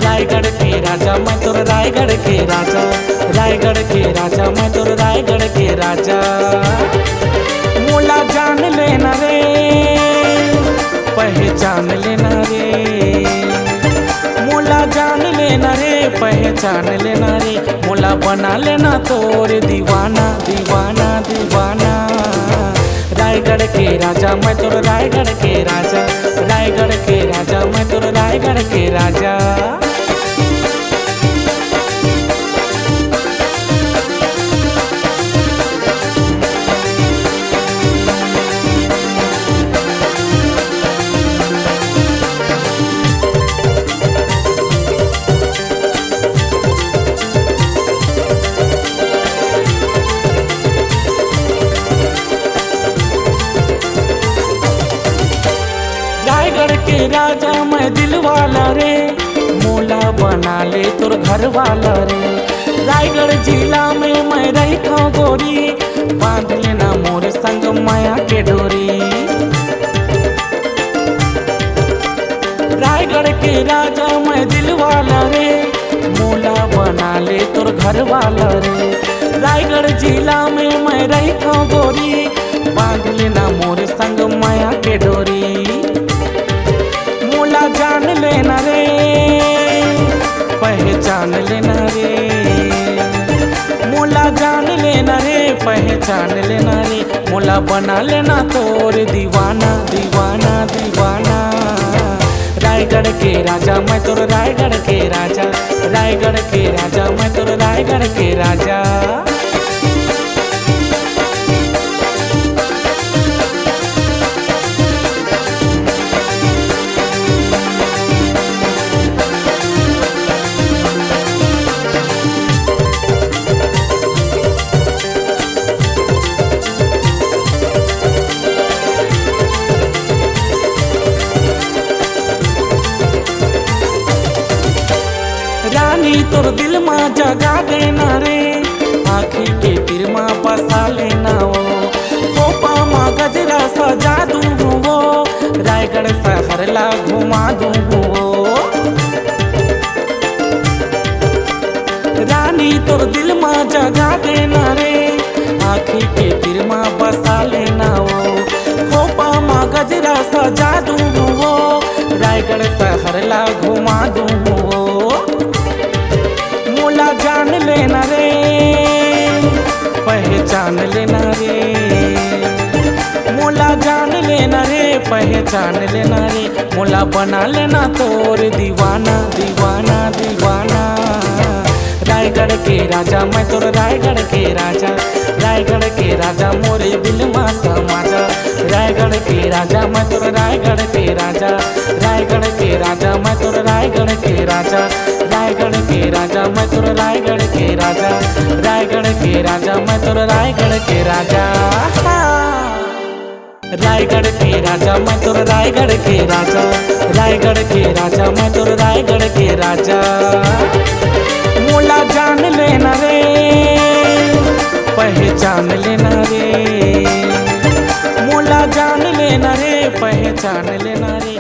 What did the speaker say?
रायगढ़ के राजा मैं तोर रायगढ़ के राजा, रायगढ़ के राजा मैं तोर रायगढ़ के राजा। मोला जान लेना रे, पहचान लेना रे, मोला जान लेना रे, पहचान लेना रे। मोला बना लेना तोर दीवाना दीवाना दीवाना। रायगढ़ के राजा मैं तोर रायगढ़ के राजा, रायगढ़ के राजा मैं तोर रायगढ़ के राजा। रायगढ़ के राजा मैं दिल वाला रे, मोला बना ले तोर घर वाला रे। रायगढ़ जिला में मैं रही खाऊं गोरी, बांध लेना मोर संग माया के डोरी। रायगढ़ के राजा मैं दिल वाला रे, मोला बना ले तोर घर वाला रे। रायगढ़ जिला में मैं रही खाऊं गोरी, बांध लेना मोर संग माया के डोरी। मोला जान लेना रे, पहचान लेना रे, मोला जान लेना रे, पहचान लेना रे। मोला बना लेना तोर दीवाना दीवाना दीवाना। रायगढ़ के राजा मैं तोर रायगढ़ के राजा, रायगढ़ के राजा मैं तोर रायगढ़ के राजा। रानी तोर दिल में जगा देना रे, आँखी के तीर में बसा लेना वो। खोपा में गजरा सजा दूँ वो, रायगढ़ शहर ला घुमा दूँ वो। रानी तोर दिल में जगा देना रे, आँखी के तीर में बसा लेना वो। खोपा में गजरा सजा दूँ वो, रायगढ़ शहर ला घुमा दूँ वो। मोला जान लेना रे, पहचान लेना रे, मोला जान लेना रे, पहचान लेना रे। मोला बना लेना तोर दीवाना दीवाना दीवाना। रायगढ़ के राजा मैं तोर रायगढ़ के राजा, रायगढ़ के राजा मोरे दिल में समा जा। रायगढ़ के राजा मैं तोर रायगढ़ के राजा, रायगढ़ के राजा मैं तोर रायगढ़ के राजा, रायगढ़ के राजा मैं तोर रायगढ़ के राजा, रायगढ़ के राजा मैं तोर रायगढ़ के राजा। रायगढ़ के राजा मैं तोर रायगढ़ के राजा, रायगढ़ के राजा मैं तोर रायगढ़ के राजा। मोला जान लेना रे, पहचान लेना रे, मोला जान लेना रे, पहचान लेना रे।